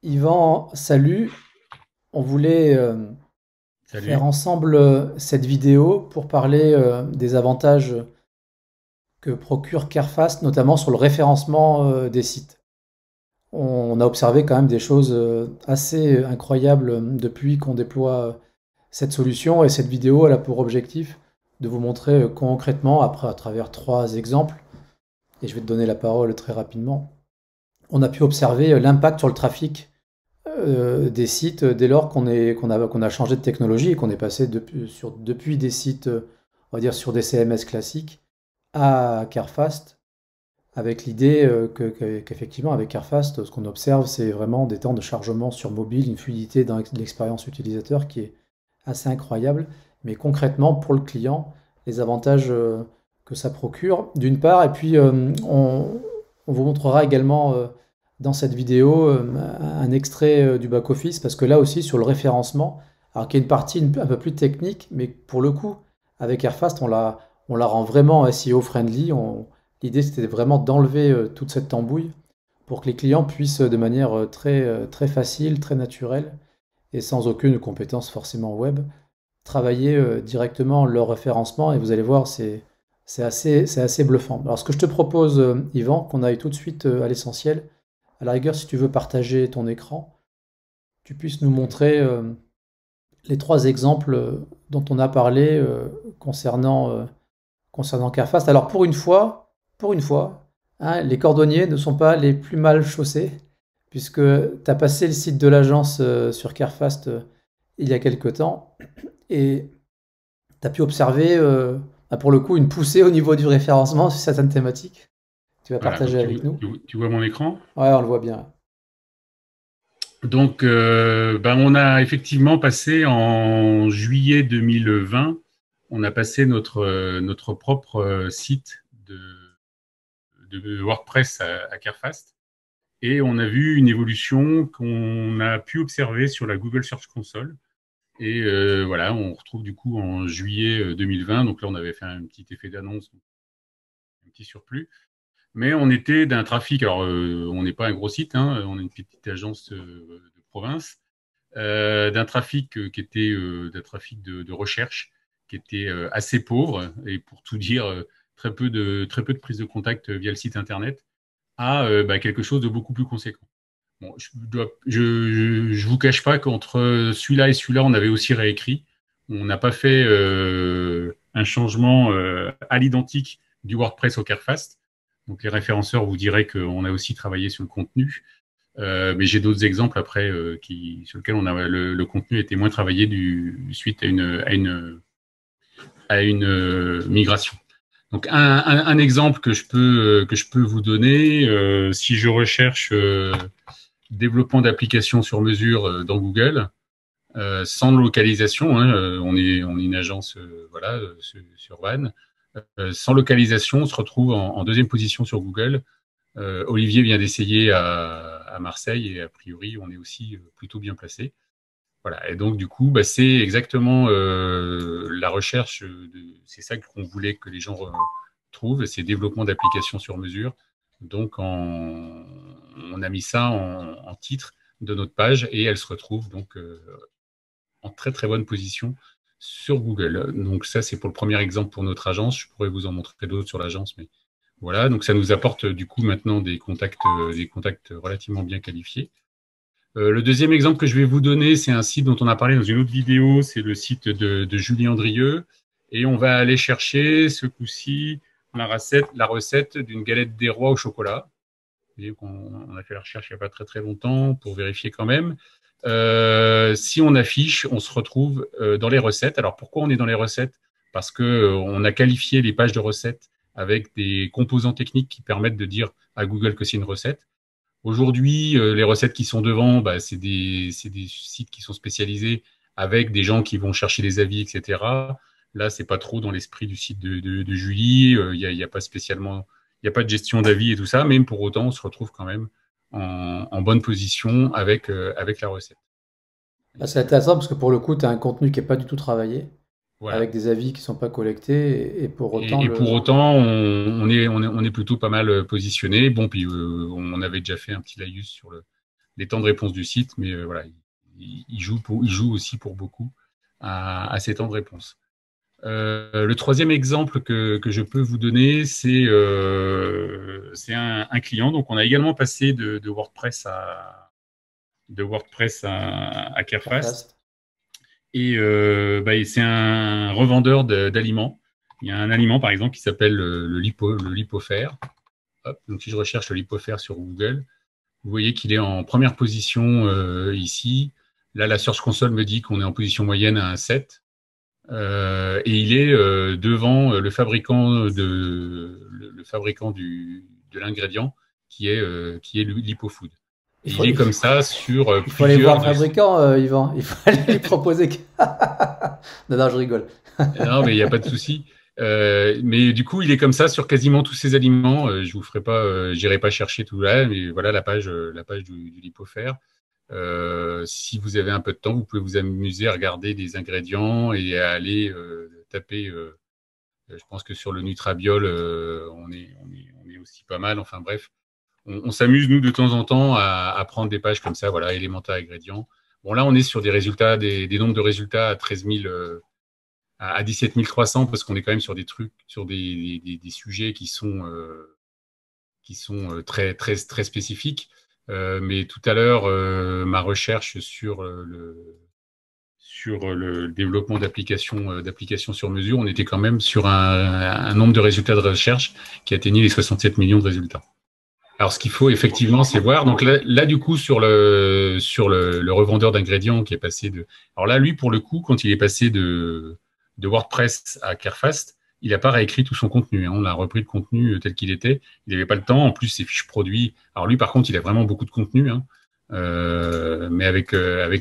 Yvan, salut. On voulait faire Salut. ensemble cette vidéo pour parler des avantages que procure Carefast, notamment sur le référencement des sites. On a observé quand même des choses assez incroyables depuis qu'on déploie cette solution et cette vidéo, elle a pour objectif de vous montrer concrètement, après à travers trois exemples, et je vais te donner la parole très rapidement, on a pu observer l'impact sur le trafic des sites dès lors qu'on a changé de technologie et qu'on est passé depuis des sites, on va dire sur des CMS classiques à Carefast, avec l'idée qu'effectivement avec Carefast, ce qu'on observe, c'est vraiment des temps de chargement sur mobile, une fluidité dans l'expérience utilisateur qui est assez incroyable. Mais concrètement, pour le client, les avantages que ça procure, d'une part, et puis on vous montrera également dans cette vidéo un extrait du back-office, parce que là aussi, sur le référencement, alors qu'il y a une partie un peu plus technique, mais pour le coup, avec Airfast, on la rend vraiment SEO friendly. L'idée, c'était vraiment d'enlever toute cette tambouille pour que les clients puissent, de manière très facile, très naturelle, et sans aucune compétence forcément web, travailler directement leur référencement. Et vous allez voir, c'est assez bluffant. Alors, ce que je te propose, Yvan, qu'on aille tout de suite à l'essentiel, à la rigueur, si tu veux partager ton écran, tu puisses nous montrer les trois exemples dont on a parlé concernant Carfast. Alors pour une fois, hein, les cordonniers ne sont pas les plus mal chaussés, puisque tu as passé le site de l'agence sur Carfast il y a quelque temps, et tu as pu observer, pour le coup, une poussée au niveau du référencement sur certaines thématiques. Tu vas Voilà, donc partager avec nous. tu vois mon écran. Ouais, on le voit bien. Donc, on a effectivement passé en juillet 2020, on a passé notre propre site de WordPress à Carefast et on a vu une évolution qu'on a pu observer sur la Google Search Console. Et voilà, on retrouve du coup en juillet 2020, donc là on avait fait un petit effet d'annonce, un petit surplus. Mais on était d'un trafic, alors on n'est pas un gros site, hein, on est une petite agence de province, d'un trafic qui était d'un trafic de recherche qui était assez pauvre et pour tout dire très peu de prise de contact via le site internet à quelque chose de beaucoup plus conséquent. Bon, je vous cache pas qu'entre celui-là et celui-là, on avait aussi réécrit. On n'a pas fait un changement à l'identique du WordPress au Carefast. Donc les référenceurs vous diraient qu'on a aussi travaillé sur le contenu. Mais j'ai d'autres exemples après sur lesquels le contenu était moins travaillé suite à une migration. Donc un exemple que je peux vous donner, si je recherche développement d'applications sur mesure dans Google, sans localisation, hein, on est une agence voilà, sur Vannes. Sans localisation, on se retrouve en deuxième position sur Google. Olivier vient d'essayer à Marseille et a priori, on est aussi plutôt bien placé. Voilà. Et donc, du coup, c'est exactement la recherche. C'est ça qu'on voulait que les gens trouvent, c'est développement d'applications sur mesure. Donc, on a mis ça en titre de notre page et elle se retrouve donc en très très bonne position sur Google. Donc ça, c'est pour le premier exemple pour notre agence. Je pourrais vous en montrer d'autres sur l'agence, mais voilà. Donc ça nous apporte du coup maintenant des contacts relativement bien qualifiés. Le deuxième exemple que je vais vous donner, c'est un site dont on a parlé dans une autre vidéo, c'est le site de Julie Andrieux. Et on va aller chercher ce coup-ci la recette d'une galette des rois au chocolat. On a fait la recherche il n'y a pas très très longtemps pour vérifier quand même. Si on affiche, on se retrouve dans les recettes. Alors pourquoi on est dans les recettes? Parce que on a qualifié les pages de recettes avec des composants techniques qui permettent de dire à Google que c'est une recette. Aujourd'hui, les recettes qui sont devant, c'est des sites qui sont spécialisés avec des gens qui vont chercher des avis, etc. Là, c'est pas trop dans l'esprit du site de Julie. Il y a pas spécialement, il y a pas de gestion d'avis et tout ça, mais pour autant, on se retrouve quand même en bonne position avec la recette. Là, c'est intéressant parce que pour le coup, tu as un contenu qui n'est pas du tout travaillé, Voilà. avec des avis qui ne sont pas collectés, et pour autant, Et pour autant, on est plutôt pas mal positionné. Bon, puis on avait déjà fait un petit laïus les temps de réponse du site, mais voilà, il joue aussi pour beaucoup à ces temps de réponse. Le troisième exemple que je peux vous donner, c'est un client. Donc, on a également passé de WordPress à Carefast. Et c'est un revendeur d'aliments. Il y a un aliment, par exemple, qui s'appelle le Lipofer. Hop, donc, si je recherche le Lipofer sur Google, vous voyez qu'il est en première position ici. Là, la Search Console me dit qu'on est en position moyenne à un 7. Et il est devant le fabricant de l'ingrédient qui est l'Hypofood. Il est comme ça sur il faut aller voir le fabricant, Yvan. Il faut aller lui proposer. Non, je rigole. Non, mais il n'y a pas de souci. Mais du coup, il est comme ça sur quasiment tous ces aliments. Je vous ferai pas, j'irai pas chercher tout là, mais voilà la page du Lipofer. Si vous avez un peu de temps, vous pouvez vous amuser à regarder des ingrédients et à aller taper. Je pense que sur le Nutrabiol, on est aussi pas mal. Enfin bref, on s'amuse nous de temps en temps à prendre des pages comme ça. Voilà, élémentaire ingrédients. Bon là, on est sur des résultats, des nombres de résultats à 13 000, à 17 300 parce qu'on est quand même sur des trucs, sur des sujets qui sont très très très spécifiques. Mais tout à l'heure, ma recherche sur le développement d'applications sur mesure, on était quand même sur un nombre de résultats de recherche qui atteignait les 67 millions de résultats. Alors, ce qu'il faut effectivement, c'est voir. Donc là, du coup, sur le revendeur d'ingrédients qui est passé de. Alors là, lui, pour le coup, quand il est passé de WordPress à Carefast, il n'a pas réécrit tout son contenu. On a repris le contenu tel qu'il était. Il n'avait pas le temps. En plus, ses fiches produits. Alors lui, par contre, il a vraiment beaucoup de contenu. Mais avec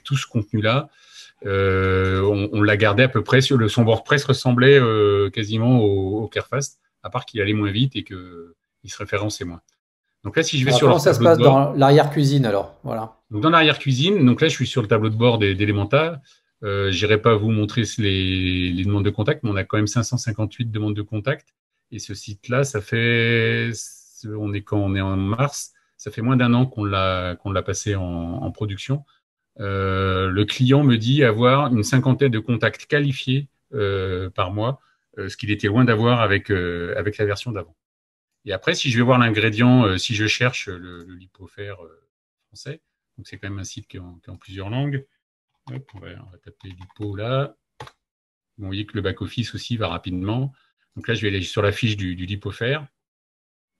tout ce contenu-là, on l'a gardé à peu près. Son WordPress ressemblait quasiment au Carefast, à part qu'il allait moins vite et qu'il se référençait moins. Donc là, si je vais sur comment ça se passe dans l'arrière-cuisine alors? Voilà. Donc dans l'arrière-cuisine, donc là, je suis sur le tableau de bord d'Elementor. J'irai pas vous montrer les demandes de contact, mais on a quand même 558 demandes de contact. Et ce site-là, on est en mars, ça fait moins d'un an qu'on l'a passé en production. Le client me dit avoir une cinquantaine de contacts qualifiés par mois, ce qu'il était loin d'avoir avec la version d'avant. Et après, si je vais voir l'ingrédient, si je cherche le Lipofer français, donc c'est quand même un site qui est en plusieurs langues. Hop, on va taper Lipo là. Vous voyez que le back-office aussi va rapidement. Donc là, je vais aller sur la fiche du Lipofer.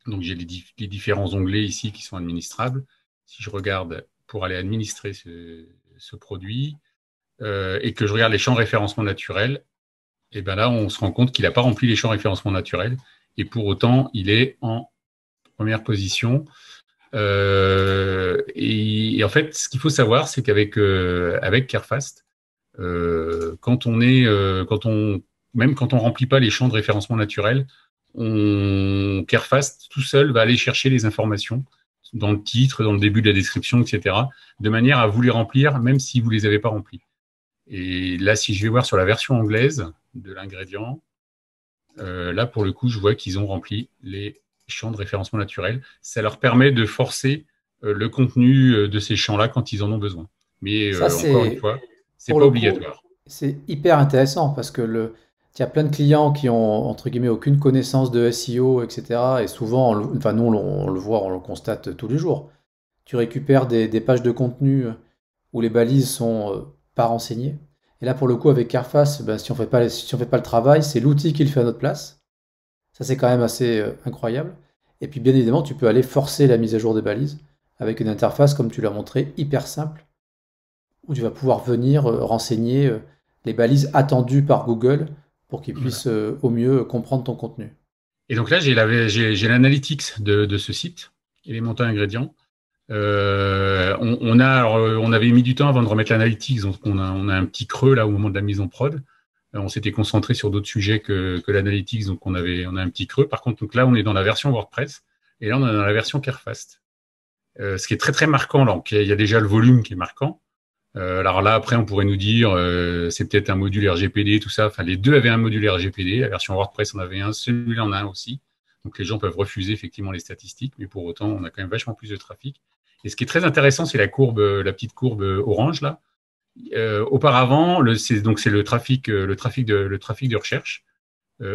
Donc j'ai les différents onglets ici qui sont administrables. Si je regarde pour aller administrer ce produit et que je regarde les champs référencement naturel, et ben là, on se rend compte qu'il n'a pas rempli les champs référencement naturel. Et pour autant, il est en première position. Et en fait, ce qu'il faut savoir, c'est qu'avec Carefast, même quand on remplit pas les champs de référencement naturel, Carefast tout seul va aller chercher les informations dans le titre, dans le début de la description, etc., de manière à vous les remplir, même si vous les avez pas remplis. Et là, si je vais voir sur la version anglaise de l'ingrédient, là, pour le coup, je vois qu'ils ont rempli les champs de référencement naturel. Ça leur permet de forcer le contenu de ces champs-là quand ils en ont besoin. Mais encore une fois, c'est pas obligatoire. C'est hyper intéressant parce que il y a plein de clients qui ont, entre guillemets, aucune connaissance de SEO, etc. Et souvent, nous, on le voit, on le constate tous les jours. Tu récupères des pages de contenu où les balises sont pas renseignées. Et là, pour le coup, avec Carefast, si on fait pas le travail, c'est l'outil qui le fait à notre place. Ça, c'est quand même assez incroyable. Et puis, bien évidemment, tu peux aller forcer la mise à jour des balises avec une interface, comme tu l'as montré, hyper simple, où tu vas pouvoir venir renseigner les balises attendues par Google pour qu'ils puissent au mieux comprendre ton contenu. Et donc là, j'ai l'analytics de ce site, Elementor Ingrédients. On avait mis du temps avant de remettre l'analytics, donc on a un petit creux là au moment de la mise en prod. On s'était concentré sur d'autres sujets que l'analytics, donc on a un petit creux. Par contre, donc là, on est dans la version WordPress et là, on est dans la version Carefast. Ce qui est très très marquant, là, il y a déjà le volume qui est marquant. Alors là, après, on pourrait nous dire, c'est peut-être un module RGPD, tout ça. Enfin, les deux avaient un module RGPD. La version WordPress en avait un, celui-là en a un aussi. Donc les gens peuvent refuser effectivement les statistiques, mais pour autant, on a quand même vachement plus de trafic. Et ce qui est très intéressant, c'est la petite courbe orange là. Auparavant, c'est le trafic, le trafic de recherche.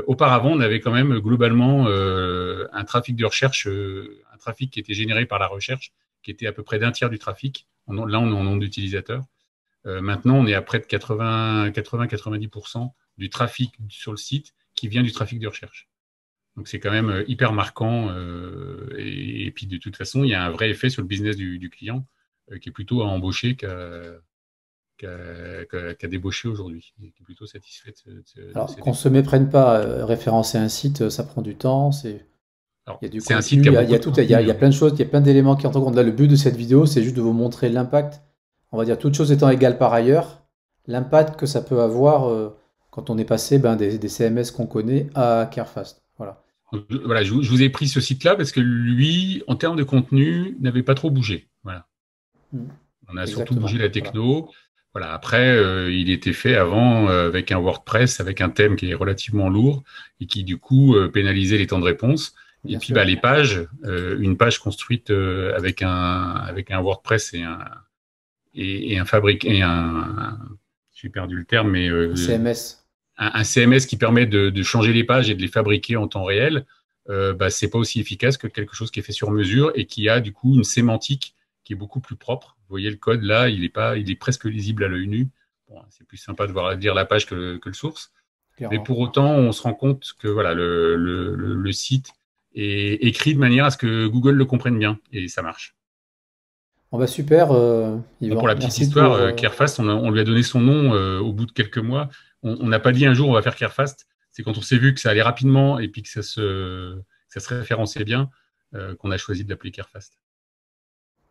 Auparavant, on avait quand même globalement un trafic de recherche, un trafic qui était généré par la recherche, qui était à peu près d'un tiers du trafic. Là, on est en nombre d'utilisateurs. Maintenant, on est à près de 80-90% du trafic sur le site qui vient du trafic de recherche. Donc, c'est quand même hyper marquant. Et puis, de toute façon, il y a un vrai effet sur le business du client qui est plutôt à embaucher qu'à débaucher aujourd'hui. Il est plutôt satisfait de Alors, ces qu'on débuts. se méprenne pas, référencer un site, ça prend du temps, Alors, il y a du c'est un site qui contenu, a il y beaucoup a de tout, il y a, il contenu, y a hein. plein de choses, il y a plein d'éléments qui entrent en compte. Là, le but de cette vidéo, c'est juste de vous montrer l'impact, on va dire, toutes choses étant égales par ailleurs, l'impact que ça peut avoir quand on est passé des CMS qu'on connaît à Carefast. Voilà. Donc, voilà, je vous ai pris ce site-là parce que lui, en termes de contenu, n'avait pas trop bougé. Voilà. Mm. On a surtout bougé Exactement. la Voilà. techno. Voilà. Après, il était fait avant avec un WordPress, avec un thème qui est relativement lourd et qui, du coup, pénalisait les temps de réponse. Et Bien puis, sûr. les pages, une page construite avec un WordPress et un fabrique et j'ai perdu le terme, mais CMS. un CMS qui permet de changer les pages et de les fabriquer en temps réel, c'est pas aussi efficace que quelque chose qui est fait sur mesure et qui a du coup une sémantique qui est beaucoup plus propre. Vous voyez le code là, il est presque lisible à l'œil nu. Bon, c'est plus sympa de voir lire la page que le source. Mais Clairement. pour autant, on se rend compte que voilà, le site est écrit de manière à ce que Google le comprenne bien et ça marche. Bon bah super, Bon, pour Yvan. la petite Merci histoire, pour. Carefast, on lui a donné son nom au bout de quelques mois. On n'a pas dit un jour on va faire Carefast. C'est quand on s'est vu que ça allait rapidement et puis que ça se référençait bien qu'on a choisi de l'appeler Carefast.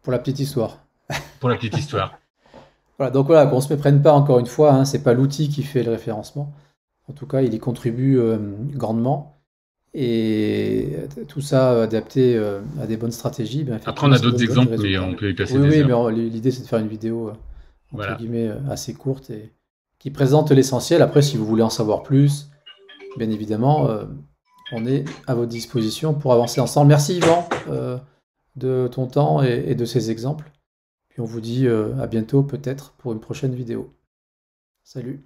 Pour la petite histoire. Pour la petite histoire. Voilà, donc voilà, qu'on se méprenne pas encore une fois, hein, c'est pas l'outil qui fait le référencement. En tout cas, il y contribue grandement. Et tout ça adapté à des bonnes stratégies, ben Après, on effectivement, a ça d'autres donne des exemples, mais résultats. on peut y passer Oui, des oui, mais heures. l'idée c'est de faire une vidéo entre Voilà. guillemets assez courte et qui présente l'essentiel. Après, si vous voulez en savoir plus, bien évidemment, on est à votre disposition pour avancer ensemble. Merci Yvan de ton temps et de ces exemples. Puis on vous dit à bientôt peut-être pour une prochaine vidéo. Salut!